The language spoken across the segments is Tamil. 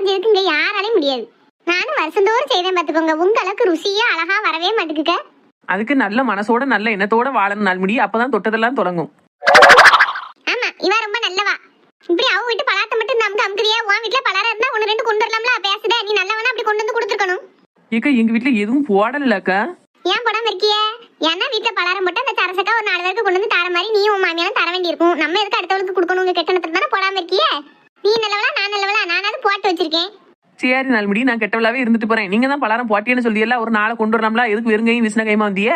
வரைஞ்சதுக்கு இங்க யாராலையும் முடியாது. நானும் வருஷந்தோறும் செய்வேன் பாத்துக்கோங்க. உங்க அளவுக்கு ருசியா அழகா வரவே மாட்டேங்குக்க. அதுக்கு நல்ல மனசோட நல்ல எண்ணத்தோட வாழணும் நாள்முடி. அப்பதான் தொட்டதெல்லாம் தொடங்கும். ஆமா, இவ ரொம்ப நல்லவா. இப்படி அவ வீட்டு பலாத்த மட்டும் நமக்கு அமுக்குறியா? உன் வீட்டுல பலாரம் இருந்தா ஒன்னு ரெண்டு கொண்டு வரலாம்ல. பேசுத நீ நல்லவனா அப்படி கொண்டு வந்து கொடுத்துருக்கணும். ஏக்கா எங்க வீட்டுல எதுவும் போடலக்கா. ஏன் போடாம இருக்கிய? ஏன்னா வீட்டுல பலாரம் போட்டு அந்த சரசக்கா ஒரு 4 பேருக்கு கொண்டு வந்து தர மாதிரி நீ உன் மாமியாரும் தர வேண்டி இருக்கும். நம்ம எதுக்கு அடுத்தவளுக்கு கொடுக்கணும்? உங்க கெட்டணத்துல தானே போடாம இருக்கிய. நீ நல்லவளா நான் நல்லவளா? நானாவது போட்டு வச்சிருக்கேன். சரி நாள்முடி, நான் கெட்டவளாவே இருந்துட்டு போறேன். நீங்க தான் பலாரம் போட்டியன்னு சொல்லியல்ல, ஒரு நாளை கொண்டு வரலாம்ல. எதுக்கு வெறுங்கையும் விஷ்ண கைமா வந்திய?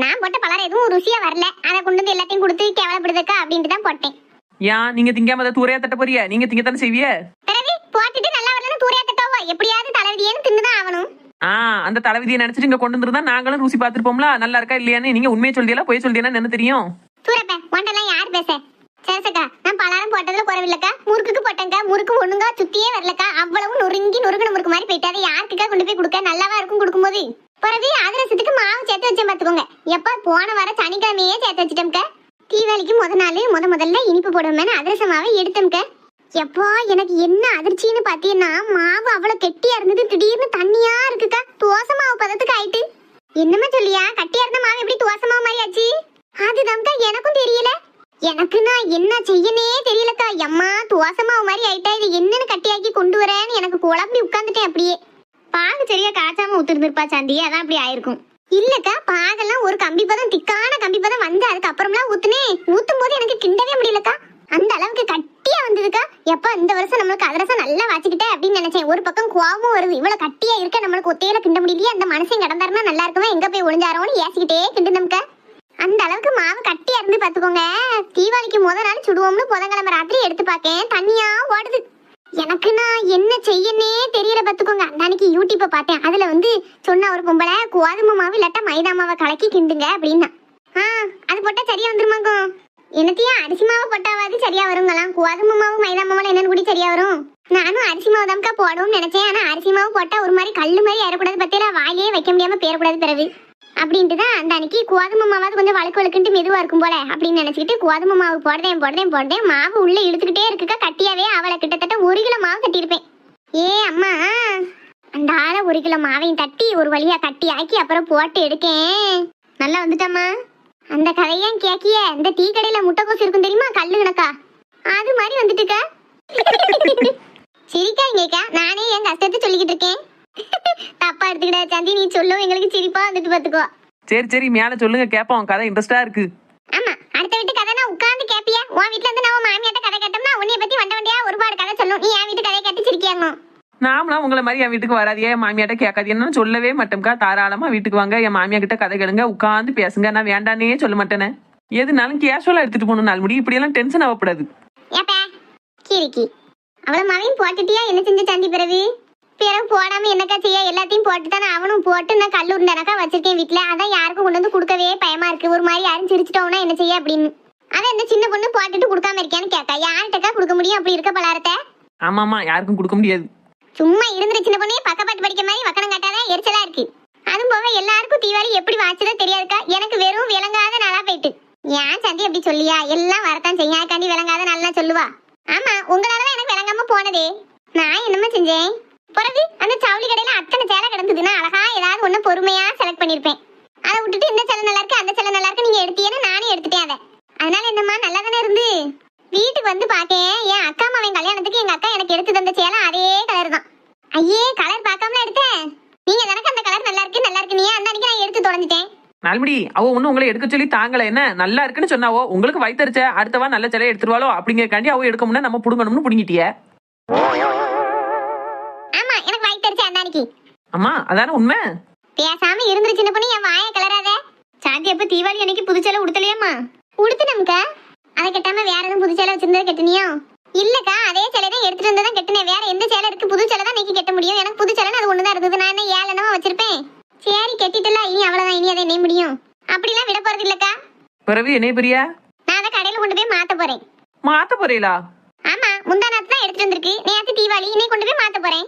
நான் போட்ட பலாரம் எதுவும் ருசியா வரல. அதை கொண்டு வந்து எல்லாத்தையும் கொடுத்து கேவலப்படுதுக்கா அப்படின்ட்டு தான் போட்டேன். ஏன் நீங்க திங்காம அதை தூரையா தட்ட போறியா? நீங்க திங்கத்தானே செய்விய. பிறகு போட்டுட்டு நல்லா வரலன்னு தூரையா தட்டவோ? எப்படியாவது தலைவிதியேன்னு தின்னுதான் ஆகணும். அந்த தலைவிதியை நினைச்சிட்டு இங்க கொண்டு வந்துருந்தா நாங்களும் ருசி பார்த்துருப்போம்ல. நல்லா இருக்கா இல்லையான்னு. நீங்க உண்மையை சொல்லியலாம் பொய் சொல்லியலாம் என்ன தெரியும்? தூரப்ப ஒன்றெல்லாம் யார் பேச? சரிசக்கா, நான் பலாரம் போட்டதுல குறவில்லக்கா. முறுக்குக்கு போட்டேங்க. முறுக்கு ஒண்ணுங்கா சுத்தியே வரலக்கா. அவ்வளவு நொறுங்கின முறுக்கு மாதிரி போயிட்டு அதை யாருக்குக்கா கொண்டு போய் கொடுக்க? நல்லாவா இருக்கும் கொடுக்கும்போது? பிறகு அதிரசத்துக்கு மாவு சேர்த்து வச்சேன் பாத்துக்கோங்க. எப்ப போன வர சனிக்கிழமையே சேர்த்து வச்சுட்டோம்க்க. தீபாவளிக்கு முதல்ல இனிப்பு போடுவோமேனு அதிரச மாவை எடுத்தோம்க்க. எப்போ எனக்கு என்ன அதிர்ச்சின்னு பாத்தீங்கன்னா, மாவு அவ்வளவு கெட்டியா இருந்தது, திடீர்னு தண்ணியா இருக்குக்கா. தோசை மாவு பதத்துக்கு ஆயிட்டு. என்னமா சொல்லியா? கட்டியா இருந்த மாவு எப்படி தோசை மாவு மாதிரி ஆச்சு? அதுதான்க்கா எனக்கும் தெரியல. எனக்கு நான் என்ன செய்யனே தெரியலக்கா. எம்மா தோசை மாவு மாதிரி ஆயிட்டா. இது என்னன்னு கட்டியாக்கி கொண்டு வரேன்னு எனக்கு குழம்பி உட்காந்துட்டேன். அப்படியே பாகு சரியா காய்ச்சாம ஊத்துருந்துருப்பா சாந்தி, அதான் அப்படி ஆயிருக்கும். இல்லக்கா, பாகெல்லாம் ஒரு கம்பி பதம், திக்கான கம்பி பதம் வந்து அதுக்கு அப்புறம்லாம் ஊத்துனேன். ஊத்தும் போது எனக்கு கிண்டவே முடியலக்கா. அந்த அளவுக்கு கட்டியா வந்ததுக்கா. எப்ப இந்த வருஷம் நம்மளுக்கு அதிரசம் நல்லா வாச்சிக்கிட்டேன் அப்படின்னு நினைச்சேன். ஒரு பக்கம் கோவமும் வருது. இவ்வளவு கட்டியா இருக்க நம்மளுக்கு ஒத்தையில கிண்ட முடியலையே. அந்த மனுஷன் கடந்தாருன்னா நல்லா இருக்குமா? எங்க போய் ஒளிஞ்சாரோன்னு ஏசிக்கிட்டே கிண்டுனம்க்கா. அந்த அளவுக்கு மாவு கட்டியா இருந்து பாத்துக்கோங்க. தீபாவளிக்கு நாள் சுடுவோம்னு புதன்கிழமை ராத்திரி எடுத்து பாக்கேன், தண்ணியா ஓடுது. எனக்கு நான் என்ன செய்யனே தெரியல பாத்துக்கோங்க. அன்னைக்கு யூடியூப்பை பார்த்தேன். அதுல சொன்ன ஒரு பொம்பளை கோதுமை மாவு இல்லாட்டா மைதா மாவை கலக்கி கிண்டுங்க அப்படின்னா. அது போட்டா சரியா வந்துருமாங்க? என்னத்தையா அரிசி மாவு போட்டாவது சரியா வருங்களாம். கோதுமை மாவு மைதா மாவுல என்னன்னு கூட சரியா வரும். நானும் அரிசி மாவு தான்க்கா போடும்னு நினைச்சேன். ஆனா அரிசி மாவு போட்டா ஒரு மாதிரி கல்லு மாதிரி ஏறக்கூடாது பத்தியில, வாயிலே வைக்க முடியாம பேரக்கூடாது பிறகு அப்படின்ட்டு தான் அந்த அன்னைக்கு கோதுமை மாவாவது கொஞ்சம் வழுக்கு வழுக்குன்ட்டு மெதுவா இருக்கும் போல அப்படின்னு நினைச்சிட்டு கோதுமை மாவு போடுறேன். மாவு உள்ள இழுத்துக்கிட்டே இருக்குக்கா. கட்டியாவே அவளை கிட்டத்தட்ட 1 கிலோ மாவு கட்டியிருப்பேன். அம்மா, அந்த ஆள 1 கிலோ மாவையும் தட்டி ஒரு வழியா கட்டி ஆக்கி அப்புறம் போட்டு எடுக்கேன். நல்லா வந்துட்டாமா? அந்த கதையான் கேக்கிய இந்த டீ கடையில முட்டைக்கோசு இருக்கும் தெரியுமா, கல்லு கணக்கா, அது மாதிரி வந்துட்டுக்கா. சிரிக்காங்கக்கா, நானே என் கஷ்டத்தை சொல்லிக்கிட்டு இருக்கேன். தப்பா எடுத்துக்கிட்ட சாந்தி, நீ சொல்லும் எங்களுக்கு சிரிப்பா வந்துட்டு பாத்துக்கோ. சரி மேல சொல்லுங்க, கேப்போம். கதை இன்ட்ரெஸ்டா இருக்கு. ஆமா, அடுத்த வீட்டு கதை நான் உட்கார்ந்து கேப்பியா? உன் வீட்டுல இருந்து நான் மாமியாட்ட கதை கேட்டோம்னா உன்னைய பத்தி வண்டியா ஒருபாடு கதை சொல்லும். நீ என் வீட்டு கதையை கேட்டு சிரிக்காங்க. நாமளாம் உங்களை மாதிரி என் வீட்டுக்கு வராதியே, என் மாமியாட்ட கேட்காதீங்கன்னு சொல்லவே மாட்டோம்க்கா. தாராளமா வீட்டுக்கு வாங்க, என் மாமியா கிட்ட கதை கேளுங்க, உட்காந்து பேசுங்க. நான் வேண்டானே சொல்ல மாட்டேனே. எதுனாலும் கேஷுவலா எடுத்துட்டு போகணும். நாள் முடி இப்படி எல்லாம் டென்ஷன் ஆகக்கூடாது. ஏப்பா கிரிக்கி, அவளை மாவையும் போட்டுட்டியா? என்ன செஞ்ச சாந்தி? பிறகு போடாம என்னக்கா செய்ய? எல்லாத்தையும் போட்டு தானே அவனும் போட்டு நான் கல்லூர்ண்டனக்கா வச்சிருக்கேன் வீட்டுல. அதான் யாருக்கும் கொண்டு வந்து கொடுக்கவே பயமா இருக்கு. ஒரு மாதிரி யாரும் சிரிச்சிட்டோம்னா என்ன செய்ய அப்படின்னு. அதான் இந்த சின்ன பொண்ணு போட்டுட்டு கொடுக்காம இருக்கியான்னு கேட்டா. யார்கிட்டக்கா கொடுக்க முடியும் அப்படி இருக்க பலாரத்தை? ஆமாமா, யாருக்கும் கொடுக்க முடியாது. சும்மா இருந்துற சின்ன பொண்ணே பக்கப்பாட்டு படிக்க மாதிரி வக்கணம் காட்டாதான் எரிச்சலா இருக்கு. அதுவும் போக எல்லாருக்கும் தீபாவளி எப்படி வாச்சதோ தெரியாதுக்கா. எனக்கு வெறும் விளங்காத நாளா போயிட்டு. ஏன் சந்தி அப்படி சொல்லியா? எல்லாம் வரத்தான் செய்ய. யாருக்காண்டி விளங்காத நாள்லாம் சொல்லுவா? ஆமா, உங்களாலதான் எனக்கு விளங்காம போனதே. நான் என்னமா செஞ்சேன்? பிறகு அந்த சவுளி கடையில அத்தனை சேலை கிடந்ததுன்னா அழகா ஏதாவது ஒண்ணு பொறுமையா செலக்ட் பண்ணிருப்பேன். அதை விட்டுட்டு இந்த சேலை நல்லா இருக்கு, அந்த சேலை நல்லா இருக்கு நீங்க எடுத்தீன்னு நானே எடுத்துட்டேன். அதை அதனால என்னம்மா நல்லா தானே இருந்து. வீட்டுக்கு வந்து பாக்கேன், என் அக்கா மாவன் கல்யாணத்துக்கு எங்க அக்கா எனக்கு எடுத்து தந்த சேலை அதே கலர் தான். ஐயே, கலர் பார்க்காம எடுத்தேன். நீங்க எனக்கு அந்த கலர் நல்லா இருக்கு நீ அந்த அன்னைக்கு நான் எடுத்து தொலைஞ்சிட்டேன். நாள்முடி, அவ ஒண்ணு உங்களை எடுக்க சொல்லி தாங்கல. என்ன நல்லா இருக்குன்னு சொன்னாவோ, உங்களுக்கு வயிற்றுச்ச அடுத்தவா நல்ல சிலை எடுத்துருவாளோ அப்படிங்கறக்காண்டி அவ எடுக்க முன்னா நம்ம புடுங்கணும்னு புடுங்கிட்டிய. ஆமா, எனக்கு வயிற்றுச்ச அந்த அன்னைக்கு. அம்மா, அதான உண்மை. பேசாம இருந்துரு சின்ன பொண்ணு, என் வாயை கலராத. சாந்தி எப்ப தீபாவளி அன்னைக்கு புதுச்சேலை உடுத்தலையாமா? உடுத்துனம்க்கா. அதை கட்டாம வேற எதுவும் புது சேலை வச்சிருந்தது கட்டினியோ? இல்லக்கா, அதே சேலை தான் எடுத்துட்டு வந்ததான் கட்டினேன். வேற எந்த சேலை இருக்கு? புது சேலை தான் நீக்கி கட்ட முடியும். எனக்கு புது சேலை அது ஒண்ணுதான் இருந்தது. நான் என்ன 7 எண்ணமா வச்சிருப்பேன். சரி கட்டிட்டல, இனி அவ்வளவுதான். இனி அதை என்ன முடியும்? அப்படிலாம் விட போறது இல்லக்கா. பிறகு என்ன பிரியா? நான் அதை கடையில கொண்டு போய் மாத்த போறேன். மாத்த போறீங்களா? ஆமா, முந்தா நாத்து தான் எடுத்துட்டு வந்திருக்கு. நேத்து தீபாவளி, இன்னைக்கு கொண்டு போய் மாத்த போறேன்.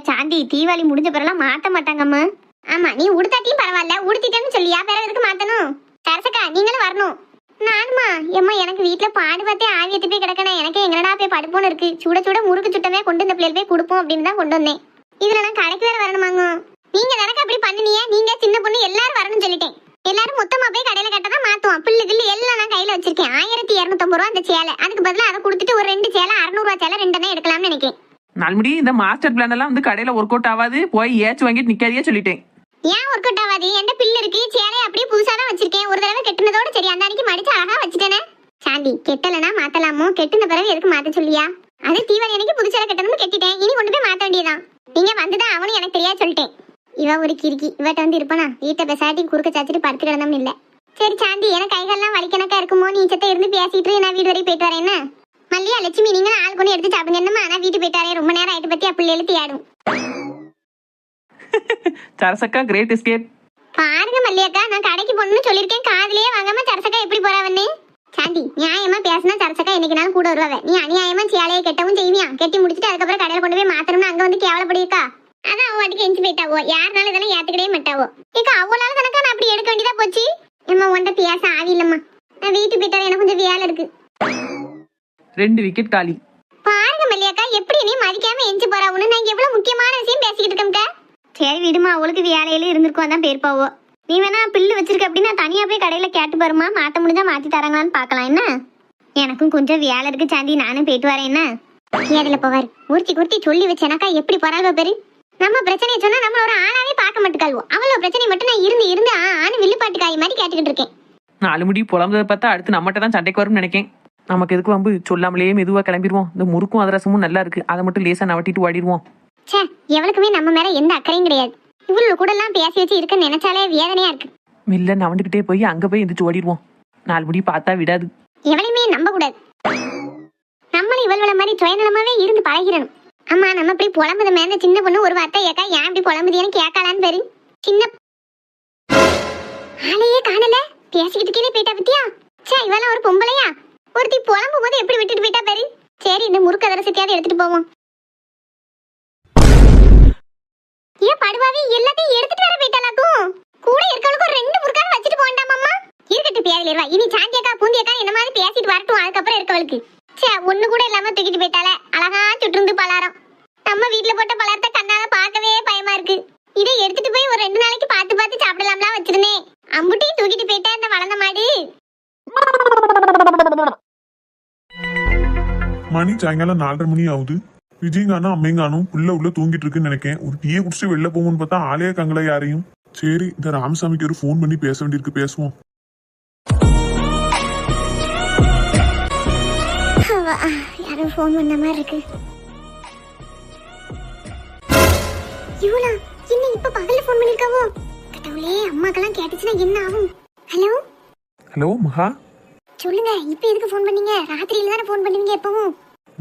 சாந்தி, தீபாவளி முடிஞ்ச பிறலாம் மாத்த மாட்டாங்கம்மா. ஆமா, நீ உடுத்தாட்டியும் பரவாயில்ல, உடுத்திட்டேன்னு சொல்லியா பிறகு எதுக்கு மாத்தணும்? சரசக்கா, நீங்களும் வரணும். நானுமா ஏம்மா எனக்கு வீட்டுல பாடு பார்த்தே ஆவியத்து போய் கிடக்கணும். எனக்கு எங்கடா போய் படுப்போன்னு இருக்கு. சுட சுட முறுக்கு சுட்டவே கொண்டு இந்த பிள்ளைகள் போய் கொடுப்போம் அப்படின்னு தான் கொண்டு வந்தேன். இதுல நான் கடைக்கு வேற வரணுமாங்க. நீங்க எனக்கு அப்படி பண்ணினியே, நீங்க சின்ன பொண்ணு எல்லாரும் வரணும்னு சொல்லிட்டேன். எல்லாரும் மொத்தமா போய் கடையில கட்டதான் மாத்துவோம். பில்லு கில்லு எல்லாம் நான் கையில வச்சிருக்கேன். 1250 ரூபா அந்த சேலை. அதுக்கு பதிலா அதை கொடுத்துட்டு ஒரு 2 சேலை 600 ரூபா சேலை 2 எடுக்கலாம்னு நினைக்கிறேன். நாலுமுடி இந்த மாஸ்டர் பிளான் எல்லாம் வந்து கடையில ஒர்க் அவுட் ஆகாது, போய் ஏச்சு வாங்கிட்டு நிக்காதியே சொல்லிட்டேன். ஏன் ஒர்க் அவுட் ஆகாது? என்கிட்ட பில்லு இருக்கு. சேலையை அப்படியே புதுசா தான் வச்சிருக்கேன். ஒரு தடவை கெட்டுனதோட சரி, அந்த அன்னைக்கு மடிச்சு அழகா வச்சுட்டேனே. சாந்தி, கெட்டலனா மாத்தலாமோ? கெட்டுன பிறகு எதுக்கு மாத்த சொல்லியா? அது தீபாவளி அன்னைக்கு புது சேலை கட்டணும்னு கெட்டிட்டேன். இனி கொண்டு போய் மாத்த வேண்டியதான். நீங்க வந்துதான் அவனும் எனக்கு தெரியாது சொல்லிட்டேன். இவ ஒரு கிறுக்கி. இவட்ட வந்து இருப்பானா? வீட்டை பெசாட்டி குறுக்க சாச்சிட்டு படுத்து கிடந்தோம்னு இல்ல. சரி சாந்தி, எனக்கு கைகள்லாம் வலிக்கணக்கா இருக்குமோ? நீ சத்த இருந்து பேசிட்டு நான் வீடு வரைக்கும் போயிட்டு வரேன். என்ன மல்லியா லட்சுமி, நீங்க ஆள் கொண்டு எடுத்து சாப்பிடுங்க. என்னமா நான் வீட்டு போயிட்டு வரேன். ரொம்ப நேரம் ஆயிட்டு பத்தி அப்படி எழுத்து ஆடும். சரசக்கா கிரேட் எஸ்கேப். பாருங்க மல்லியக்கா, நான் கடைக்கு போகணும்னு சொல்லியிருக்கேன். காதுலயே வாங்காம சரசக்கா எப்படி போறாவன்னு. சாந்தி, நியாயமா பேசினா சரசக்கா என்னைக்கு நாளும் கூட வருவாவே. நீ அநியாயமா சேலையை கெட்டவும் செய்வியா? கெட்டி முடிச்சுட்டு அதுக்கப்புறம் கடையில கொண்டு போய் மாத்தணும்னு அங்க வந்து கேவலப்படியிருக்கா. அதான் அவ வாட்டிக்கு எஞ்சி போயிட்டாவோ. யாருனாலும் இதெல்லாம் ஏத்துக்கிடவே மாட்டாவோ. ஏக்கா அவ்வளவு கணக்கா நான் அப்படி எடுக்க வேண்டியதா போச்சு. ஏம்மா உன்ட்ட பேச ஆவி இல்லம்மா. நான் வீட்டு போயிட்டாரு, எனக்கு கொஞ்சம் வேலை இருக்கு. 2 விக்கெட் காலி. பாருங்க மல்லியக்கா, எப்படி நீ மதிக்காம எஞ்சி போறாவுன்னு. நான் எவ்வளவு முக்கியமான விஷயம் பேசிக்கிட்டு இருக்கேன். சரி விடுமா, அவளுக்கு வேலையில இருந்திருக்கோம் தான் பேர்ப்பாவோ. நீ வேணா பில்லு வச்சிருக்க அப்படின்னா தனியா போய் கடையில கேட்டு பாருமா. மாத்த முடிஞ்சா மாத்தி தராங்களான்னு பாக்கலாம். என்ன எனக்கும் கொஞ்சம் வேலை இருக்கு சாந்தி, நானும் போயிட்டு வரேன். என்ன கேடல போவாரு ஒருத்தி குர்த்தி சொல்லி வச்சேனாக்கா எப்படி போறாளோ பேரு. நம்ம பிரச்சனையை சொன்னா நம்மள ஒரு ஆளாவே பார்க்க மாட்டேக்காள்வோம். அவளோட பிரச்சனை மட்டும் நான் இருந்து இருந்து ஆணு வில்லுப்பாட்டு காய் மாதிரி கேட்டுக்கிட்டு இருக்கேன். நாலுமுடி புலம்புறதை பார்த்தா அடுத்து நம்மகிட்ட தான் சண்டைக்கு வரும்னு நினைக்கேன். நமக்கு எதுக்கு வம்பு? சொல்லாமலேயே மெதுவா கிளம்பிடுவோம். இந்த முறுக்கும் அதிரசமும் நல்லா இருக்கு, அதை மட்டும் லேசா நவட்டிட்டு ஓடிடுவோம். சே, எவளுக்குமே நம்ம மேல எந்த அக்கறையும் கிடையாது. இவ்வளவு கூட எல்லாம் பேசி வச்சு இருக்குன்னு நினைச்சாலே வேதனையா இருக்கு. மெல்ல நவண்டுகிட்டே போய் அங்க போய் எந்திரிச்சு ஓடிடுவோம். நாலுமுடி பார்த்தா விடாது. எவளையுமே நம்ப கூடாது. நம்மளும் இவளோட மாதிரி சுயநலமாவே இருந்து பழகிறணும். ஆமா, நம்ம இப்படி புலம்புத மேல சின்ன பொண்ணு ஒரு வார்த்தை ஏக்கா ஏன் இப்படி புலம்புதியான்னு கேட்கலான்னு பேரு. சின்ன ஆளையே காணல, பேசிக்கிட்டு இருக்கே போயிட்டா பத்தியா. சே, இவெல்லாம் ஒரு பொம்பளையா? ஒருத்தி புலம்பும் போது எப்படி விட்டுட்டு போயிட்டா பேரு. சரி, இந்த முறுக்கு அதிரசத்தையாவது எடுத்துட்டு போவோம். ஏன் படுவாவே எல்லாத்தையும் எடுத்துட்டு வர போயிட்டாலாக்கும். கூட இருக்கவளுக்கு ஒரு 2 முறுக்காக வச்சுட்டு போண்டாமாமா. இருக்கட்டும் பேரலிருவா. இனி சாந்தியக்கா பூந்தியக்கா என்ன மாதிரி பேசிட்டு வரட்டும். அதுக்கப்புறம் இருக்கவளுக்கு சே ஒண்ணு கூட இல்லாம தூக்கிட்டு போயிட்டாலே. அழகா சுட்டுருந்து பலாரம். நம்ம வீட்டுல போட்ட பலாரத்தை கண்ணால பார்க்கவே பயமா இருக்கு. இதை எடுத்துட்டு போய் ஒரு 2 நாளைக்கு பார்த்து பார்த்து சாப்பிடலாம்லாம் வச்சிருந்தேன். அம்புட்டையும் தூக்கிட்டு போயிட்டா இந்த வளர்ந்த மாடு. மணி சாயங்காலம் 4:30 மணி ஆகுது. விஜயங்கானும் அம்மைங்கானும் உள்ள தூங்கிட்டு இருக்குன்னு நினைக்கேன். ஒரு டீயை குடிச்சு வெளில போகும்னு பார்த்தா ஆளையே கங்கள யாரையும். சரி, இந்த ராமசாமிக்கு ஒரு ஃபோன் பண்ணி பேச வேண்டியிருக்கு, பேசுவோம். யாரும் ஃபோன் பண்ண மாதிரி இருக்கு. இவளா என்ன இப்ப பகல்ல ஃபோன் பண்ணிருக்காவோ? கடவுளே, அம்மாக்கெல்லாம் கேட்டுச்சுன்னா என்ன ஆகும்? ஹலோ ஹலோ மகா, சொல்லுங்க. இப்ப எதுக்கு ஃபோன் பண்ணீங்க? ராத்திரியில தானே ஃபோன் பண்ணுவீங்க எப்பவும்.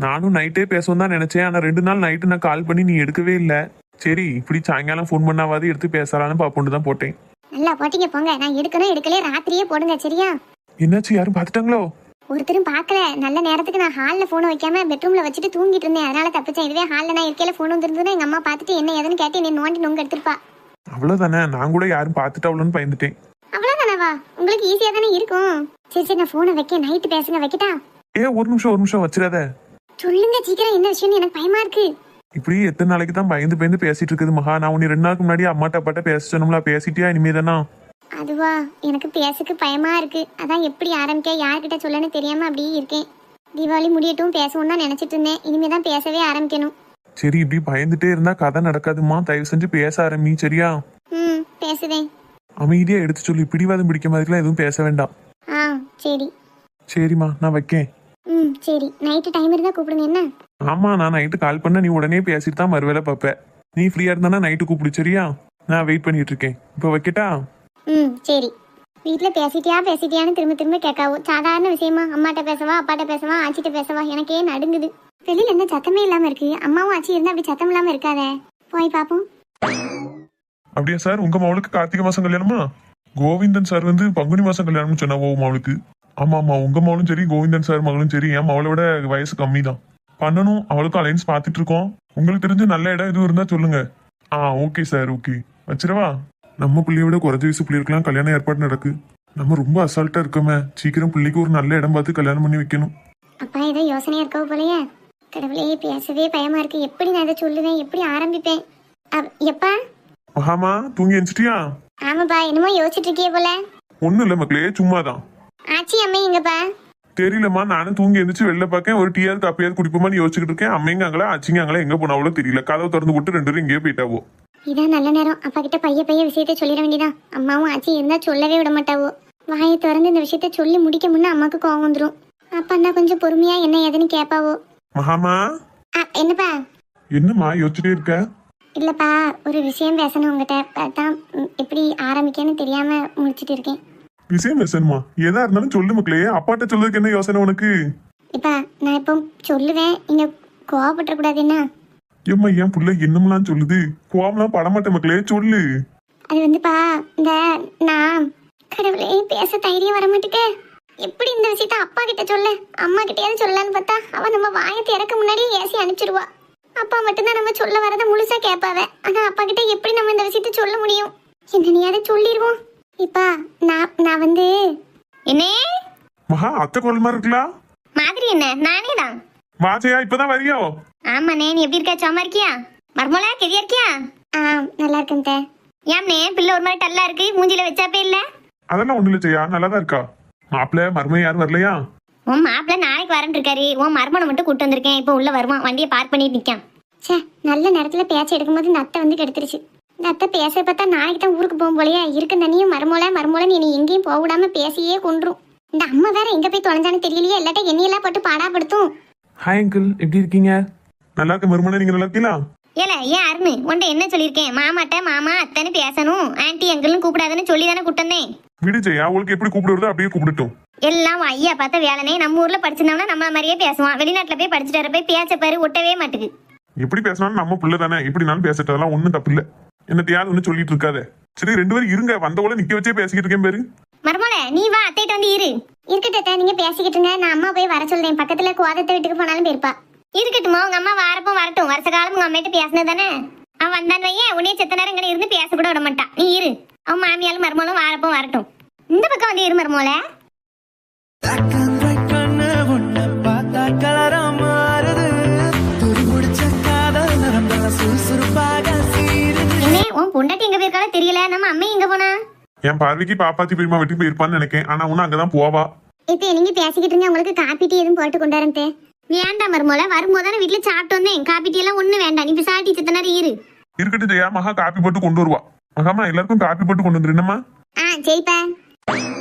நானும் நைட்டே பேசுவோம் தான் நினைச்சேன். ஆனா 2 நாள் நைட்டு நான் கால் பண்ணி நீ எடுக்கவே இல்லை. சரி, இப்படி சாயங்காலம் ஃபோன் பண்ணாவது எடுத்து பேசலான்னு பாப்போன்னு தான் போட்டேன். நல்லா போட்டீங்க போங்க. நான் எடுக்கணும் எடுக்கலே ராத்திரியே போடுங்க சரியா? என்னாச்சு, யாரும் பார்த்துட்டாங்களோ? ஒருத்தரும் பார்க்கல. நல்ல நேரத்துக்கு நான் ஹால்ல போன் வைக்காம பெட்ரூம்ல வச்சுட்டு தூங்கிட்டு இருந்தேன். அதனால தப்பிச்சேன். இதுவே ஹால்ல நான் இருக்கையில போன் வந்துருந்ததுன்னா எங்க அம்மா பார்த்துட்டு என்ன ஏதுன்னு கேட்டு என்ன நோண்டி நொங்க எடுத்துருப்பா. அவ்வளவுதானே, நான் கூட யாரும் பார்த்துட்டாவளோன்னு பயந்துட்டேன். அவ்வளவுதானவா? உங்களுக்கு ஈஸியா தானே இருக்கும். சரி சரி, நான் போனை வைக்க. நைட்டு பேசுங்க. வைக்கட்டா? ஒரு நிமிஷம் வச்சிடாத. சொல்லுங்க சீக்கிரம், என்ன விஷயம்னு எனக்கு பயமா இருக்கு. இப்படி எத்தனை நாளைக்கு தான் பயந்து பேசிட்டு இருக்குது மகா? நான் உன்னை 2 நாளுக்கு முன்னாடி அம்மாட்ட அப்பாட்ட பேச சொன்னோம்ல, பேசிட்டியா இனிமேதானா? அதுவா, எனக்கு பேசுக்கு பயமா இருக்கு. அதான் எப்படி ஆரம்பிக்க யார்கிட்ட சொல்லன்னு தெரியாம அப்படியே இருக்கேன். தீபாவளி முடியட்டும் பேசுவோம் தான் நினைச்சிட்டு இருந்தேன். இனிமேதான் பேசவே ஆரம்பிக்கணும். சரி, இப்படி பயந்துட்டே இருந்தா கதை நடக்காதுமா. தயவு செஞ்சு பேச ஆரம்பி சரியா? பேசுதேன். அமைதியா எடுத்து சொல்லி, பிடிவாதம் பிடிக்க மாதிரிலாம் எதுவும் பேச வேண்டாம். சரி சரிம்மா, நான் வைக்கேன். சரி, நைட்டு டைம் இருந்தா கூப்பிடுங்க. என்ன? ஆமா, நான் நைட்டு கால் பண்ண நீ உடனே பேசிட்டு தான் மறுவேளை பார்ப்ப. நீ ஃப்ரீயா இருந்தானா நைட்டு கூப்பிடு சரியா? நான் வெயிட் பண்ணிட்டு இருக்கேன். இப்போ வைக்கட்டா? சரி. வீட்டுல பேசிட்டியான்னு திரும்ப திரும்ப கேட்காவோ. சாதாரண விஷயமா? அம்மாட்ட பேசவா, அப்பாட்ட பேசவா, ஆச்சிட்ட பேசவா? எனக்கே நடுங்குது. வெளியில என்ன சத்தமே இல்லாம இருக்கு. அம்மாவும் ஆச்சி இருந்தா அப்படி சத்தம் இல்லாம இருக்காதே. போய் பாப்போம். அப்படியா சார்? உங்க மவளுக்கு கார்த்திகை மாசம் கல்யாணமா? கோவிந்தன் சார் வந்து பங்குனி மாசம் கல்யாணம்னு சொன்னாவோ மவளுக்கு. ஆமா ஆமா, உங்க மவளும் சரி கோவிந்தன் சார் மகளும் சரி என் மவளோட வயசு கம்மி தான். பண்ணணும், அவளுக்கும் அலைன்ஸ் பாத்துட்டு இருக்கோம். உங்களுக்கு தெரிஞ்ச நல்ல இடம் எதுவும் இருந்தா சொல்லுங்க. ஓகே சார், ஓகே வச்சிரவா. நம்ம பிள்ளையோட குறைஞ்ச வயசு பிள்ளைகளுக்குலாம் கல்யாணம் ஏற்பாடு நடக்கு. நம்ம ரொம்ப அசால்ட்டா இருக்கோமே. சீக்கிரம் பிள்ளைக்கு ஒரு நல்ல இடம் பார்த்து கல்யாணம் பண்ணி வைக்கணும். அப்பா ஏதோ யோசனையா இருக்கோ போலயே. கடவுளே, பேசவே பயமா இருக்கு. எப்படி நான் இதை சொல்லுவேன், எப்படி ஆரம்பிப்பேன்? எப்பா? மகாமா தூங்கி எந்திச்சிட்டியா? ஆமாப்பா, என்னமோ யோசிச்சுட்டு இருக்கியே போல. ஒண்ணும் இல்ல மக்களே, சும்மாதான். ஆச்சி அம்மா எங்கப்பா? தெரியலம்மா, நானும் தூங்கி எந்திரிச்சு வெளில பார்க்கேன். ஒரு டீயாவது காப்பியாவது குடிப்போமான்னு யோசிச்சுட்டு இருக்கேன். அம்மைங்க ஆச்சிங்க எங்க போனாவளோ தெரியல. கதவை திறந்து போட்டு 2 பேரும் இங்கேயே போயிட்டாவோ. இதான் நல்ல நேரம். அப்பா கிட்ட பைய விஷயத்த சொல்லிட வேண்டியதான். அம்மாவும் ஆச்சி இருந்தா சொல்லவே விட மாட்டாவோ. வாயை திறந்து இந்த விஷயத்த சொல்லி முடிக்க முன்ன அம்மாக்கு கோவம் வந்துடும். அப்பா அண்ணா கொஞ்சம் பொறுமையா என்ன ஏதுன்னு கேட்பாவோ. மகாமா, என்னப்பா? என்னம்மா யோசிச்சுட்டே இருக்க? இல்லப்பா, ஒரு விஷயம் பேசணும் உங்ககிட்ட. அதான் எப்படி ஆரம்பிக்கன்னு தெரியாம முடிச்சிட்டு இருக்கேன். விஷயம் பேசணுமா? எதா இருந்தாலும் சொல்லு மக்களே. அப்பாட்ட சொல்றதுக்கு என்ன யோசனை உனக்கு? இப்பா, நான் இப்போ சொல்லுவேன், நீங்க கோவப்பட்டுற கூடாது என்ன? ஏம்மா, என் புள்ள என்னமெல்லாம் சொல்லுது? கோவம்லாம் படமாட்டேன் மக்களே, சொல்லு. அது வந்துப்பா, இந்த நான் கடவுளே பேச தைரியம் வர மாட்டேங்க. எப்படி இந்த விஷயத்த அப்பா கிட்ட சொல்ல, அம்மா கிட்டயாவது சொல்லலான்னு பார்த்தா அவ நம்ம வாயை திறக்க முன்னாடியே ஏசி அனுப்பிச்சிருவா. அப்பா மட்டும்தான் நம்ம சொல்ல வரத முழுசா கேட்பாவ. ஆனா அப்பா கிட்ட எப்படி நம்ம இந்த விஷயத்த சொல்ல முடியும்? என்னையாவது சொல்லிடுவோம். இப்பா, நான் வந்து என்ன மகா, அத்தை குரல் மாதிரி இருக்கலாம். மாதிரி என்ன? நானே தான். வாஜையா, இப்பதான் வரியோ? ஆமாண்ணே, நீ எப்படி இருக்க? சோமா இருக்கியா? மர்மோலா கெதியா இருக்கியா? நல்லா இருக்கேன் தே. ஏம்னே பிள்ளை ஒரு மாதிரி டல்லா இருக்கு, மூஞ்சில வச்சாப்பே இல்ல? அதெல்லாம் ஒண்ணு இல்ல ஜெயா, நல்லாதான் இருக்கா. மாப்பிள்ள மருமை யாரும் வரலையா? உன் மாப்பிள்ள நாளைக்கு வரேன் இருக்காரு. உன் மருமனை மட்டும் கூட்டு வந்திருக்கேன். இப்போ உள்ள வருவான், வண்டியை பார்க் பண்ணிட்டு நிக்கான். சே, நல்ல நேரத்துல பேச்சு எடுக்கும்போது இந்த அத்தை வந்து கெடுத்துருச்சு. இந்த அத்தை பேச பார்த்தா நாளைக்கு தான் ஊருக்கு போகும் போலயே. இருக்க தண்ணியும் மருமோலன்னு நீ எங்கேயும் போக விடாம பேசியே கொன்றும். இந்த அம்மா வேற எங்க போய் தொலைஞ்சான்னு தெரியலையே. இல்லாட்ட எண்ணியெல்லாம் போட்டு பாடாப்படுத்தும். ஹாய் அங்கிள், எப்படி இருக்கீங்க? நல்லா இருக்க மருமனை, நீங்க நல்லா இருக்கீங்களா? ஏல ஏன் அருணு, உன்ட்ட என்ன சொல்லியிருக்கேன்? மாமாட்ட மாமா அத்தைன்னு பேசணும், ஆன்டி அங்கிள்னு கூப்பிடாதுன்னு சொல்லி தானே கூட்டந்தேன். விடு ஜெயா, அவளுக்கு எப்படி கூப்பிடுறதோ அப்படியே கூப்பிடட்டும். எல்லாம் ஐயா பார்த்த வேலைனே. நம்ம ஊர்ல படிச்சிருந்தோம்னா நம்மள மாதிரியே பேசுவான். வெளிநாட்டுல போய் படிச்சுட்டு வர போய் பேச்ச பாரு ஒட்டவே மாட்டுக்கு. எப்படி பேசினாலும் நம்ம பிள்ளை தானே, எப்படினாலும் பேசிட்டதெல்லாம் ஒண்ணும் தப்பு இல்ல. என்னத்தையாவது ஒண்ணு சொல்லிட்டு இருக்காத. சரி, 2 பேரும் இருங்க, வந்தவள நிக்க வச்சே பேசிக்கிட்டு இருக்கேன் பேரு. மர்மோல, நீ வா, அத்தைட்ட வந்து இரு. இருக்கட்டும், நீங்க பேசிக்கிட்டு இருங்க. நான் அம்மா போய் வர சொல்றேன். பக்கத்துல கோதத்தை வீட்டுக்கு போனாலும் போயிருப்பா. இருக்கட்டுமா, உங்க அம்மா வாரப்போ வரட்டும். வருஷ காலம் உங்க அம்மிட்ட பேசினது தானே. அவன் வந்தான் வையன், உன்னைய செத்த நேரம் இங்கே இருந்து பேச கூட விட மாட்டான். நீ இரு, அவன் மாமியாலும் மருமகளும் வாரப்போ வரட்டும். இந்த பக்கம் வந்து இரு மர்மோல. என்ன உன் பொண்டாட்டி எங்க போயிருக்காலும் தெரியல. நம்ம அம்மா எங்க போனா? என் பார்வைக்கு பாப்பாத்தி பெரியமா வீட்டுக்கு போயிருப்பான்னு நினைக்கேன். ஆனா உன்ன அங்கதான் போவா. இப்ப நீங்க பேசிக்கிட்டு இருங்க. உங்களுக்கு காப்பி டீ எதுவும் போட்டு கொண்டாரே? வேண்டாம் மருமோல, வரும்போதானே வீட்டுல சாப்பிட்டு வந்தேன். காப்பி டீ எல்லாம் ஒண்ணு வேண்டாம். நீ சாட்டி செத்த நேரம் இரு. இருக்கட்டும் ஜெயா, மகா காப்பி போட்டு கொண்டு வருவா. மகாமா, எல்லாருக்கும் காப்பி போட்டு கொண்டு வந்துரு. என்னம்மா? சரிப்பா.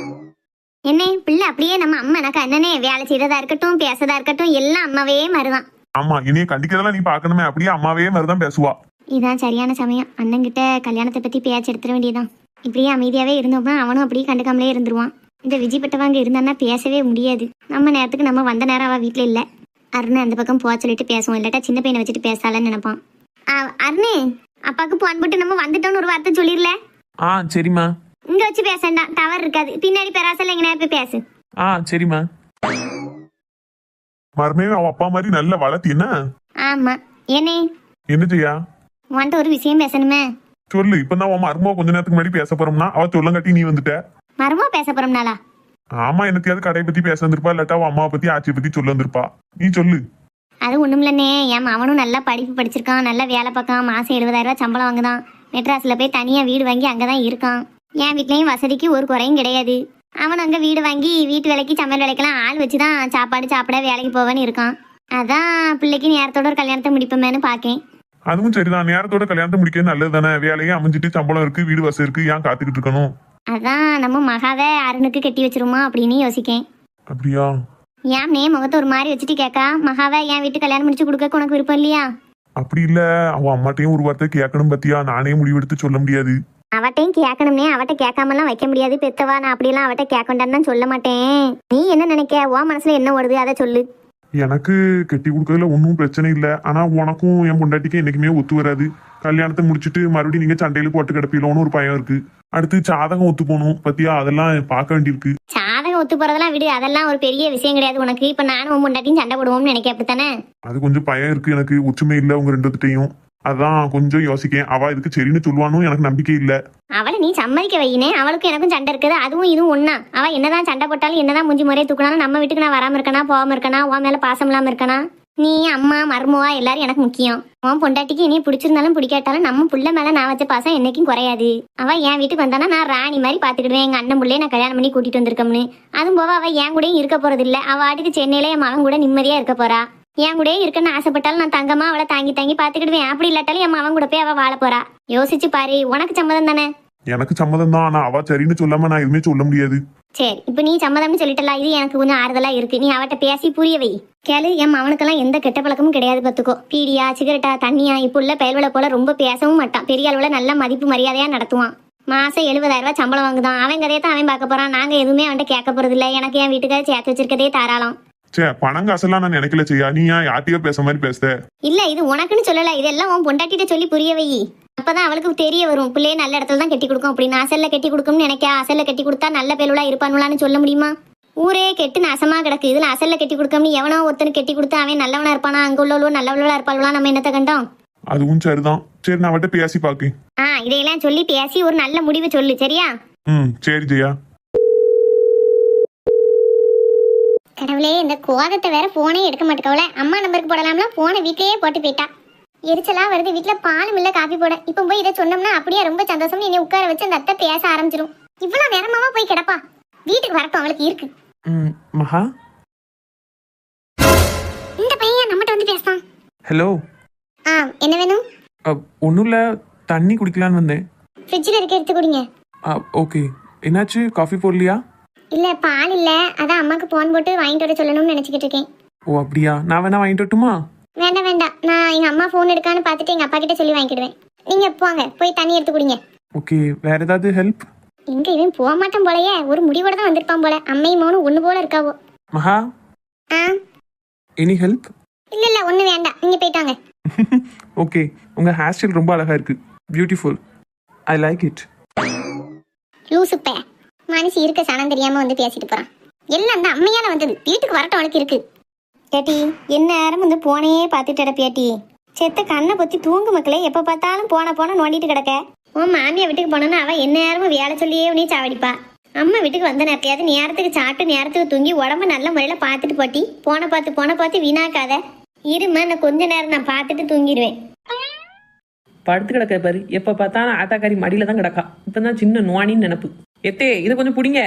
என்ன பிள்ளை அப்படியே நம்ம அம்மா எனக்கு அண்ணனே வேலை செய்யறதா இருக்கட்டும், பேசதா இருக்கட்டும், எல்லாம் அம்மாவே மாதிரிதான். ஆமா, இனிய கண்டிக்கிறதெல்லாம் நீ பாக்கணுமே. அப்படியே அம்மாவே மாதிரிதான் பேசுவா. இதான் சரியான சமயம். அண்ணன் கிட்ட கல்யாணத்தை பத்தி பேச்சு எடுத்துட வேண்டியதான். இப்படியே அமைதியாவே இருந்தோம்னா அவனும் அப்படியே கண்டுக்காமலே இருந்துருவான். இந்த விஜய் பட்டவாங்க இருந்தான்னா பேசவே முடியாது. நம்ம நேரத்துக்கு நம்ம வந்த நேரம் அவ வீட்டுல இல்ல. அருண் அந்த பக்கம் போக சொல்லிட்டு பேசுவோம். இல்லாட்டா சின்ன பையனை வச்சுட்டு பேசலான்னு நினைப்பான். அருண், அப்பாவுக்கு போன் போட்டு நம்ம வந்துட்டோம்னு ஒரு வார்த்தை சொல்லிடல. சரிம்மா. இங்க வச்சு பேசண்டாம், டவர் இருக்காது. பின்னாடி பெராசல எங்க போய் பேசு. சரிம்மா. மருமே அவ அப்பா மாதிரி நல்ல வளர்த்தி என்ன? ஆமா. ஏனே என்ன ஜெயா? உன்கிட்ட ஒரு விஷயம் பேசணுமே. சொல்லு. இப்பதான் உன் மருமோ கொஞ்ச நேரத்துக்கு முன்னாடி பேச போறோம்னா அவ சொல்லங்காட்டி நீ வந்துட்ட. மருமோ பேச போறோம்னாலா? ஆமா, என்னத்தையாவது கடையை பத்தி பேச வந்திருப்பா. இல்லாட்டா அவன் அம்மாவை பத்தி ஆட்சியை பத்தி சொல்ல வந்திருப்பா. நீ சொல்லு. அது ஒண்ணுமில்லண்ணே, என் அவனும் நல்லா படிப்பு படிச்சிருக்கான், நல்லா வேலை பார்க்கான், மாசம் 70,000 ரூபாய் சம்பளம் வாங்குதான். மெட்ராஸ்ல போய் தனியா வீடு வாங்கி அங்கதான் இருக்கான். என் வீட்லயும் வசதிக்கு ஒரு குறையும் கிடையாது. அவன் அங்க வீடு வாங்கி வீட்டு வேலைக்கு சமையல் வேலைக்கெல்லாம் ஆள் வச்சுதான் சாப்பாடு சாப்பிட வேலைக்கு போவேன்னு இருக்கான். அதான் பிள்ளைக்கு நேரத்தோட ஒரு கல்யாணத்தை முடிப்போமேன்னு பாக்கேன். அதுவும் சரிதான், நேரத்தோட கல்யாணத்தை முடிக்கிறது நல்லது தானே. வேலையே அமைஞ்சிட்டு சம்பளம் இருக்கு, வீடு வசதி இருக்கு, ஏன் காத்துக்கிட்டு இருக்கணும்? அதான் நம்ம மகாவை அருணுக்கு கட்டி வச்சிருமா அப்படின்னு யோசிக்கேன். அப்படியா? ஏன் முகத்தை ஒரு மாதிரி வச்சுட்டு கேட்கா? மகாவை என் வீட்டு கல்யாணம் முடிச்சு கொடுக்க உனக்கு விருப்பம் இல்லையா? அப்படி இல்ல, அவன் அம்மாட்டையும் ஒரு வார்த்தை கேட்கணும் பத்தியா. நானே முடிவெடுத்து சொல்ல முடியாது. அவட்டையும் கேட்கணும்னே, அவட்ட கேட்காமலாம் வைக்க முடியாது பெத்தவா. நான் அப்படியெல்லாம் அவட்ட கேட்கண்டான்னு தான் சொல்ல மாட்டேன். நீ என்ன நினைக்க? உன் மனசுல என்ன ஓடுது அதை சொல்லு. எனக்கு கட்டி கொடுக்கறதுல ஒன்றும் பிரச்சனை இல்லை. ஆனா உனக்கும் என் பொண்டாட்டிக்கும் என்னைக்குமே ஒத்து வராது. கல்யாணத்தை முடிச்சுட்டு மறுபடியும் நீங்க சண்டையில போட்டு கிடப்பீங்களோன்னு ஒரு பயம் இருக்கு. அடுத்து ஜாதகம் ஒத்து போகணும் பத்தியா, அதெல்லாம் பார்க்க வேண்டியிருக்கு. ஜாதகம் ஒத்து போறதெல்லாம் விடு, அதெல்லாம் ஒரு பெரிய விஷயம் கிடையாது உனக்கு. இப்ப நானும் உன் பொண்டாட்டியும் சண்டை போடுவோம்னு நினைக்க, அப்படித்தானே? அது கொஞ்சம் பயம் இருக்கு எனக்கு. ஒற்றுமை இல்லை உங்க 2 பேர்கிட்டையும். அதான் கொஞ்சம் யோசிக்கேன். அவ இதுக்கு சரின்னு சொல்லுவானும் எனக்கு நம்பிக்கை இல்ல. அவளை நீ சம்மதிக்க வையினே. அவளுக்கும் எனக்கும் சண்டை இருக்குது, அதுவும் இதுவும் ஒண்ணா. அவ என்னதான் சண்டை போட்டாலும் என்னதான் மூஞ்சி முறையை தூக்கினாலும் நம்ம வீட்டுக்கு நான் வராம இருக்கனா, போகாம இருக்கனா, உன் மேல பாசம் இல்லாம இருக்கனா? நீ அம்மா மருமவா எல்லாரும் எனக்கு முக்கியம். உன் பொண்டாட்டிக்கு இனி பிடிச்சிருந்தாலும் பிடிக்காட்டாலும் நம்ம புள்ள மேல நான் வச்ச பாசம் என்னைக்கும் குறையாது. அவ என் வீட்டுக்கு வந்தானா நான் ராணி மாதிரி பாத்துக்கிடுவேன். எங்க அண்ணன் புள்ளைய நான் கல்யாணம் பண்ணி கூட்டிட்டு வந்திருக்கோம்னு. அதுவும் போக அவ என் கூடயும் இருக்க போறது இல்ல. அவ ஆட்டுக்கு சென்னையில என் மகன் கூட நிம்மதியா இருக்க போறா. என் கூடயே இருக்கன்னு ஆசைப்பட்டாலும் நான் தங்கமா அவளை தாங்கி தாங்கி பாத்துக்கிடுவேன். அப்படி இல்லாட்டாலும் என் மகன் கூட போய் அவ வாழ போறா. யோசிச்சு பாரு. உனக்கு சம்மதம் தானே? எனக்கு சம்மதம் தான். ஆனா அவ சரின்னு சொல்லாம நான் எதுவுமே சொல்ல முடியாது. சரி, இப்ப நீ சம்மதம்னு சொல்லிட்டலாம். இது எனக்கு கொஞ்சம் ஆறுதலா இருக்கு. நீ அவட்ட பேசி புரிய வை. கேளு, என் அவனுக்கெல்லாம் எந்த கெட்ட பழக்கமும் கிடையாது பாத்துக்கோ. பீடியா சிகரெட்டா தண்ணியா இப்ப உள்ள பயல்வளை போல ரொம்ப பேசவும் மாட்டான். பெரிய அளவுல நல்ல மதிப்பு மரியாதையா நடத்துவான். மாசம் 70,000 ரூபாய் சம்பளம் வாங்குதான். அவன் கதையை தான் அவன் பார்க்க போறான். நாங்க எதுவுமே அவன்கிட்ட கேட்க போறது இல்ல. எனக்கு என் வீட்டுக்காக சேர்த்து வச்சிருக்கதே தாராளம். சே பணம் காசெல்லாம் நான் நினைக்கல செய்யா. நீ ஏன் யார்ட்டையோ பேச மாதிரி பேசுத? இல்ல, இது உனக்குன்னு சொல்லல. இதெல்லாம் உன் பொண்டாட்டிட்ட சொல்லி புரிய வை. அப்பதான் அவளுக்கு தெரிய வரும். பிள்ளைய நல்ல இடத்துல தான் கட்டி கொடுக்கும் அப்படின்னு. அசல்ல கட்டி கொடுக்கும்னு நினைக்கா. அசல்ல கட்டி கொடுத்தா நல்ல பேருளா இருப்பானுலான்னு சொல்ல முடியுமா? ஊரே கெட்டு நாசமா கிடக்கு. இதுல அசல்ல கட்டி கொடுக்கணும்னு எவனோ ஒருத்தனு கட்டி கொடுத்தா அவன் நல்லவனா இருப்பானா? அங்க உள்ளவளோ நல்லவளா இருப்பாளா? நம்ம என்னத்த கண்டோம்? அதுவும் சரிதான். சரி நான் அவட்ட பேசி பாக்கு. இதையெல்லாம் சொல்லி பேசி ஒரு நல்ல முடிவு சொல்லு, சரியா? சரி ஜெயா. கடவுளே, இந்த கோதத்தை வேற போனே எடுக்க மாட்டேக்கவல. அம்மா நம்பருக்கு போடலாம்னா போனை வீட்லயே போட்டு போயிட்டா. எரிச்சலா வருது. வீட்டுல பாலும் இல்ல காபி போட. இப்ப போய் இதை சொன்னோம்னா அப்படியே ரொம்ப சந்தோஷம் என்னை உட்கார வச்சு அந்த அத்தை பேச ஆரம்பிச்சிடும். இவ்வளவு நேரமாவா போய் கிடப்பா? வீட்டுக்கு வரட்டும், அவளுக்கு இருக்கு. மகா, இந்த பையன் நம்மகிட்ட வந்து பேசான். ஹலோ. என்ன வேணும்? ஒன்றும் இல்லை, தண்ணி குடிக்கலான்னு வந்தேன். ஃப்ரிட்ஜில் இருக்க எடுத்து குடிங்க. ஓகே. என்னாச்சு, காஃபி போடலையா? இல்ல, பால் இல்ல. அதான் அம்மாக்கு போன் போட்டு வாங்கிட்டு வர சொல்லணும்னு நினைச்சுக்கிட்டு இருக்கேன். ஓ அப்படியா? நான் வேணா வாங்கிட்டு வரட்டுமா? வேண்டாம் வேண்டாம், நான் எங்க அம்மா போன் எடுக்கான்னு பார்த்துட்டு எங்க அப்பா கிட்ட சொல்லி வாங்கிடுவேன். நீங்க போங்க, போய் தண்ணி எடுத்து குடிங்க. ஓகே. வேற ஏதாவது ஹெல்ப்? எங்க இவன் போக மாட்டான் போலயே. ஒரு முடிவோட தான் வந்திருப்பான் போல. அம்மையும் மோனும் ஒண்ணு போல இருக்காவோ. மகா, எனி ஹெல்ப்? இல்ல இல்ல, ஒண்ணு வேண்டாம், நீங்க போயிட்டாங்க. ஓகே. உங்க ஹேர் ஸ்டைல் ரொம்ப அழகா இருக்கு. பியூட்டிஃபுல். I like it. லூசுப்பே, மனுஷி இருக்க சனம் தெரியாம வந்து பேசிட்டு போறான். எல்லாம் அந்த அம்மையால வந்தது. வீட்டுக்கு வரட்டும், அவளுக்கு இருக்கு. கேட்டி, என்ன நேரம் வந்து போனையே பார்த்துட்டு கிடப்பியாட்டி. செத்த கண்ணை பொத்தி தூங்கு மக்களே. எப்ப பார்த்தாலும் போன நோண்டிட்டு கிடக்க. உன் மாமியா வீட்டுக்கு போனோன்னா அவ என்ன நேரமும் வேலை சொல்லியே உனே சாவடிப்பா. அம்மா வீட்டுக்கு வந்த நேரத்தையாவது நேரத்துக்கு சாப்பிட்டு நேரத்துக்கு தூங்கி உடம்பு நல்ல முறையில பார்த்துட்டு போட்டி. போன பார்த்து வீணாக்காத. இருமா, நான் கொஞ்ச நேரம் நான் பார்த்துட்டு தூங்கிடுவேன். படுத்து கிடக்க பாரு. எப்ப பார்த்தாலும் ஆத்தாக்காரி மடியில தான் கிடக்கா. இப்பதான் சின்ன நோனின்னு நினப்பு. எத்தே, இதை கொஞ்சம் பிடிங்க.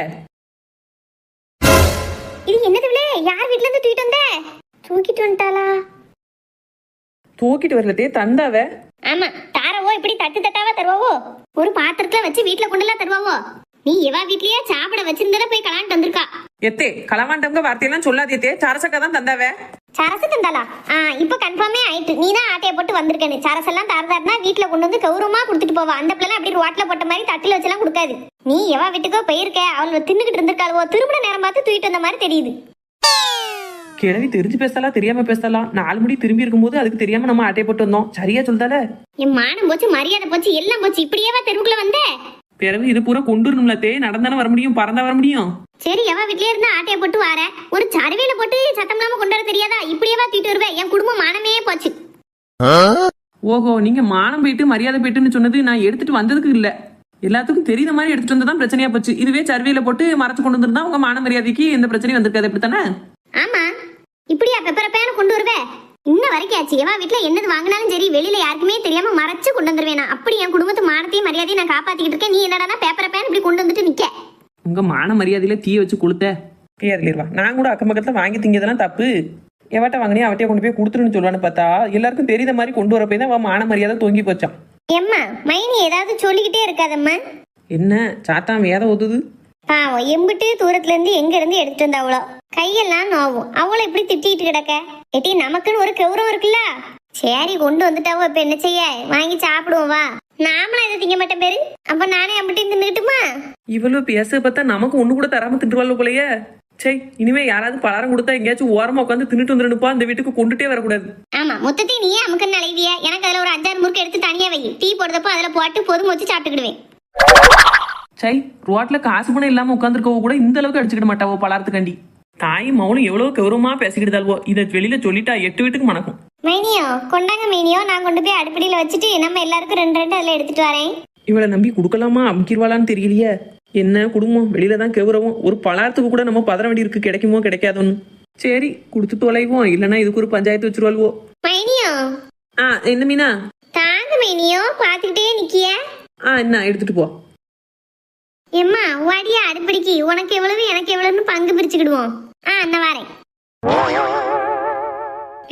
இது என்னதுல? யார் வீட்டுல இருந்து தூக்கிட்டு வந்த? தூக்கிட்டு வந்துட்டாளா? தூக்கிட்டு வரலத்தே, தந்தாவ. ஆமா, தாரவோ இப்படி தட்டு தட்டாவா தருவாவோ? ஒரு பாத்திரத்துல வச்சு வீட்டுல கொண்டுலாம் தருவாவோ? நீ எவா வீட்லயே சாப்பிட வச்சிருந்தா போய் கலாண்டு வந்திருக்கா. எத்தே, களவாண்டவங்க வார்த்தையெல்லாம் சொல்லாதே. சரசக்கா தான் தந்தாவ. சரசு தந்தாளா? இப்ப கன்ஃபார்மே ஆயிட்டு. நீ தான் ஆட்டைய போட்டு வந்திருக்கேன்னு. சரசெல்லாம் தரதாருன்னா வீட்டுல கொண்டு வந்து கௌரவமா கொடுத்துட்டு போவா. அந்த பிள்ளை அப்படி ரோட்ல போட்ட மாதிரி தட்டில வச்செல்லாம் கொடுக்காது. நீ எவா வீட்டுக்கோ போயிருக்க, அவளை தின்னுகிட்டு இருந்திருக்காளவோ. திருமண நேரம் பார்த்து தூக்கிட்டு வந்த மாதிரி தெரியுது. கிழவி தெரிஞ்சு பேசலாம் தெரியாம பேசலாம். 4 முடி திரும்பி இருக்கும்போது அதுக்கு தெரியாம நம்ம ஆட்டையை போட்டு வந்தோம். சரியா சொல்தால? என் மானம் போச்சு, மரியாதை போச்சு, எல்லாம் போச்சு. இப்படியேவா தெருவுக்குள்ள வந்த? பிறகு இது பூரா கொண்டு வரணும்லத்தே. நடந்தானே வர முடியும், பறந்தா வர முடியும். சரி, எவா வீட்லயே இருந்தா ஆட்டைய போட்டு வார. ஒரு சருவையில போட்டு சத்தம் இல்லாம கொண்டு வர தெரியாதா? இப்படியேவா தூக்கிட்டு வருவேன்? என் குடும்பம் மானமே போச்சு. ஓஹோ, நீங்க மானம் போயிட்டு மரியாதை போயிட்டுன்னு சொன்னது நான் எடுத்துட்டு வந்ததுக்கு இல்ல. எல்லாத்துக்கும் தெரியுத மாதிரி எடுத்துட்டு வந்ததான் பிரச்சனையா போச்சு. இதுவே சர்வேல போட்டு மறைச்சு கொண்டு வந்திருந்தா உங்க மான மரியாதைக்கு எந்த பிரச்சனையும் வந்திருக்காது. அப்படித்தானே? ஆமா, இப்படியா பெப்பரப்பேன்னு கொண்டு வருவே? இன்ன வரைக்கும் ஆச்சு. எவா வீட்டுல என்னது வாங்கினாலும் சரி, வெளியில யாருக்குமே தெரியாம மறைச்சு கொண்டு வந்துருவேன். அப்படி என் குடும்பத்து மானத்தையும் மரியாதையும் நான் காப்பாத்திக்கிட்டு இருக்கேன். நீ என்னடா பேப்பரப்பேன்னு இப்படி கொண்டு வந்துட்டு நிக்க? உங்க மான மரியாதையில தீய வச்சு கொடுத்த பேர்லிருவா. நான் கூட அக்கம் பக்கத்துல வாங்கி திங்கதெல்லாம் தப்பு. எவட்ட வாங்கினே அவட்டையே கொண்டு போய் கொடுத்துருன்னு சொல்லுவான்னு பார்த்தா எல்லாருக்கும் தெரியுத மாதிரி கொண்டு வர போய் தான் மான மரியாதை தொங்கி போச்சான். எம்மா, மைனி ஏதாவது சொல்லிக்கிட்டே இருக்காதம்மா. என்ன சாத்தான் வேத ஒதுது? பாவம், எம்பிட்டு தூரத்துல இருந்து எங்க இருந்து எடுத்துட்டு வந்த அவ்வளோ கையெல்லாம் நோவும். அவளை இப்படி திட்டிட்டு கிடக்க. எட்டி, நமக்குன்னு ஒரு கௌரவம் இருக்குல்ல. சரி, கொண்டு வந்துட்டாவோ. இப்ப என்ன செய்ய? வாங்கி சாப்பிடுவோம் வா. நாமளும் இதை திங்க மாட்டேன் பேரு. அப்ப நானே அம்பிட்டு தின்னுக்கிட்டுமா? இவ்வளவு பேச பார்த்தா நமக்கு ஒண்ணு கூட தராம திட்டுவாள் போலயே. சரி, இனிமே யாராவது பலரும் கொடுத்தா எங்கேயாச்சும் ஓரமா உட்காந்து தின்னுட்டு வந்துருப்பா. அந்த வீட்டுக்கு கொண்டுட்டே வரக்கூடாது. ஆமா, மொத்தத்தையும் நீயே அமுக்குன்னு அலைவியா. எனக்கு அதுல ஒரு 5-6 முறுக்கு எடுத்து தனியா வை. டீ போடுறப்போ அதுல போட்டு பொதுமை வச்சு சாப்பிட்டுக்கிடுவேன். சரி, ரோட்ல காசு பணம் இல்லாம உட்காந்துருக்கவோ கூட இந்த அளவுக்கு அடிச்சுக்கிட மாட்டாவோ பலாரத்துக்காண்டி. தாயும் மவுளும் எவ்வளவு கௌரவமா பேசிக்கிட்டு தாள்வோ. இதை வெளியில சொல்லிட்டா 8 வீட்டுக்கு மணக்கும். மைனியோ கொண்டாங்க மைனியோ, நான் கொண்டு போய் அடுப்படியில வச்சுட்டு நம்ம எல்லாருக்கும் ரெண்டு ரெண்டு அதில் எடுத்துட்டு வரேன். இவளை நம்பி கொடுக்கலாமா அமுக்கிடுவாளான்னு தெரியலையே. என்ன குடும்பம், வெளியில தான் கெவுறவும். ஒரு பலாரத்துக்கு கூட நம்ம பதற வேண்டி இருக்கு, கிடைக்குமோ கிடைக்காதோன்னு. சரி கொடுத்து தொலைவோம், இல்லைன்னா இதுக்கு ஒரு பஞ்சாயத்து வச்சிருவாள்வோ. மைனியோ என்ன மீனா? தாங்க மைனியோ, பாத்துக்கிட்டே நிக்கிய. என்ன எடுத்துட்டு போ. எம்மா வாடியா அடுப்படிக்கு, உனக்கு எவ்வளவு எனக்கு எவ்வளவுன்னு பங்கு பிரிச்சுக்கிடுவோம். அண்ணா வரேன்.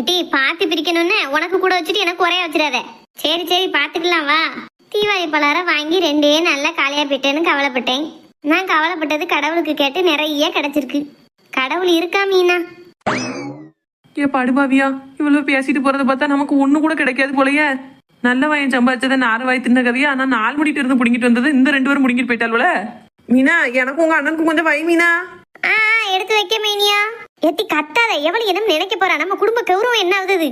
டி பாத்து பிரிக்கணும்னு உனக்கு கூட வச்சுட்டு எனக்கு குறைய வச்சிடாத. சரி சரி பாத்துக்கலாம் வா. தீபாவளி பலகாரம் வாங்கி ரெண்டே நல்லா காலியா போயிட்டேன்னு கவலைப்பட்டேன். நான் கவலைப்பட்டது கடவுளுக்கு கேட்டு நிறைய கிடைச்சிருக்கு. கடவுள் இருக்கா மீனா? ஏ படுபாவியா, இவ்வளவு பேசிட்டு போறத பார்த்தா நமக்கு ஒண்ணு கூட கிடைக்காது போலயே. நல்ல வாயம் சம்பாதிச்சதை 4 வாய் தின்ன கதையா, ஆனா 4 மணிட்டு இருந்து புடிங்கிட்டு வந்தது இந்த 2 பேரும் புடிங்கிட்டு போயிட்டாள்வல. மீனா எனக்கும் உங்க அண்ணனுக்கும் கொஞ்சம் வை மீனா. எடுத்து வைக்க மீனியா. எத்தி கத்தாத, எவ்வளவு என்ன நினைக்க போறா? நம்ம குடும்ப கௌரவம் என்ன ஆகுது?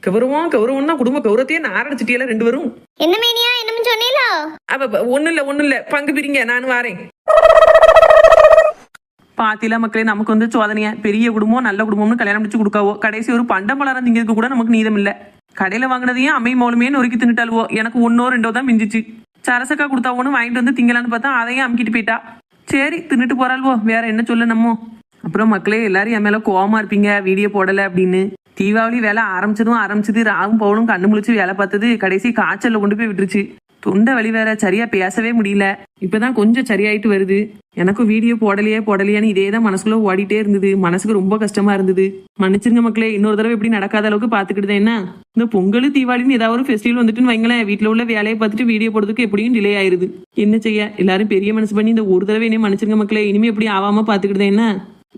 கௌரவம்னா குடும்ப கௌரவத்தையே நாரடிச்சிட்டியல 2 பேரும். என்ன மீனியா என்னன்னு சொன்னீங்களோ? அப்ப ஒண்ணு இல்ல பங்கு பிரிங்க, நான் வாரேன். பாத்தில மக்களே, நமக்கு வந்து சோதனையா. பெரிய குடும்பம் நல்ல குடும்பம்னு கல்யாணம் முடிச்சு கொடுக்காவோ, கடைசி ஒரு பண்டம் பலரம் திங்கிறதுக்கு கூட நமக்கு நீதம் இல்ல. கடையில வாங்கினதையும் அம்மை மௌலுமே நொறுக்கி தின்னுட்டாளுவோ. எனக்கு 1ஓ 2ஓ தான் மிஞ்சிச்சு. சரசக்கா கொடுத்தாவோன்னு வாங்கிட்டு வந்து திங்கலான்னு பார்த்தா அதையும் அமுக்கிட்டு போயிட்டா. சரி தின்னுட்டு போறாள்வோ, வேற என்ன சொல்ல நம்ம. அப்புறம் மக்களே எல்லாரும் என் மேல கோவமா இருப்பீங்க வீடியோ போடல அப்படின்னு. தீபாவளி வேலை ஆரம்பிச்சது ராவும் பவுலும் கண்ணு முழிச்சு வேலை பார்த்தது கடைசி காய்ச்சல்ல கொண்டு போய் விட்டுருச்சு. தொண்டை வலி வேற, சரியா பேசவே முடியல. இப்பதான் கொஞ்சம் சரியாயிட்டு வருது. எனக்கும் வீடியோ போடலையான்னு இதேதான் மனசுக்குள்ள ஓடிட்டே இருந்தது. மனசுக்கு ரொம்ப கஷ்டமா இருந்தது. மன்னிச்சிருங்க மக்களே, இன்னொரு தடவை இப்படி நடக்காத அளவுக்கு பாத்துக்கிட்டு என்ன. இந்த பொங்கல் தீபாவளின்னு ஏதாவது ஒரு ஃபெஸ்டிவல் வந்துட்டுன்னு வைங்களேன், வீட்டுல உள்ள வேலையை பார்த்துட்டு வீடியோ போடுறதுக்கு எப்படியும் டிலே ஆயிருது. என்ன செய்ய, எல்லாரும் பெரிய மனசு பண்ணி இந்த ஒரு தடவை என்ன மன்னிச்சிருங்க மக்களே. இனிமே எப்படி ஆகாம பாத்துக்கிட்டு என்ன.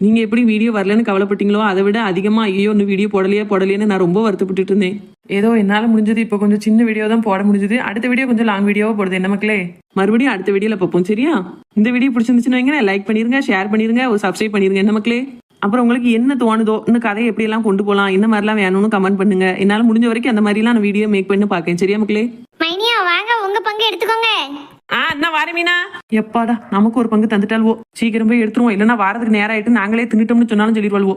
நீங்க எப்படி வீடியோ வரலன்னு கவலைப்பட்டீங்களோ அதை விட அதிகமா ஐயோ இன்னும் வீடியோ போடலையேன்னு நான் ரொம்ப வருத்தப்பட்டு இருந்தேன். ஏதோ என்னால முடிஞ்சது. இப்ப கொஞ்சம் சின்ன வீடியோ தான் போட முடிஞ்சது. அடுத்த வீடியோ கொஞ்சம் லாங் வீடியோவா போடுது என்ன மக்களே. மறுபடியும் அடுத்த வீடியோல பார்ப்போம் சரியா. இந்த வீடியோ பிடிச்சிருந்துச்சுன்னு வைங்க, லைக் பண்ணிருங்க, ஷேர் பண்ணிருங்க, ஒரு சப்ஸ்கிரைப் பண்ணிருங்க என்ன மக்களே. அப்புறம் உங்களுக்கு என்ன தோணுதோ, இன்னும் கதையை எப்படி எல்லாம் கொண்டு போகலாம், என்ன மாதிரிலாம் வேணும்னு கமெண்ட் பண்ணுங்க. என்னால முடிஞ்ச வரைக்கும் அந்த மாதிரிலாம் நான் வீடியோ மேக் பண்ணி பார்க்கேன் சரியா மக்களே. மைனியா வாங்க, உங்க பங்கு எடுத்துக்கோங்க. என்ன வார மீனா. எப்பாடா நமக்கு ஒரு பங்கு தந்துட்டால்வோ. சீக்கிரம் போய் எடுத்துருவோம், இல்லைன்னா வாரத்துக்கு நேரம் ஆயிட்டு நாங்களே தின்னுட்டோம்னு சொன்னாலும் சொல்லிடுவாள்வோ.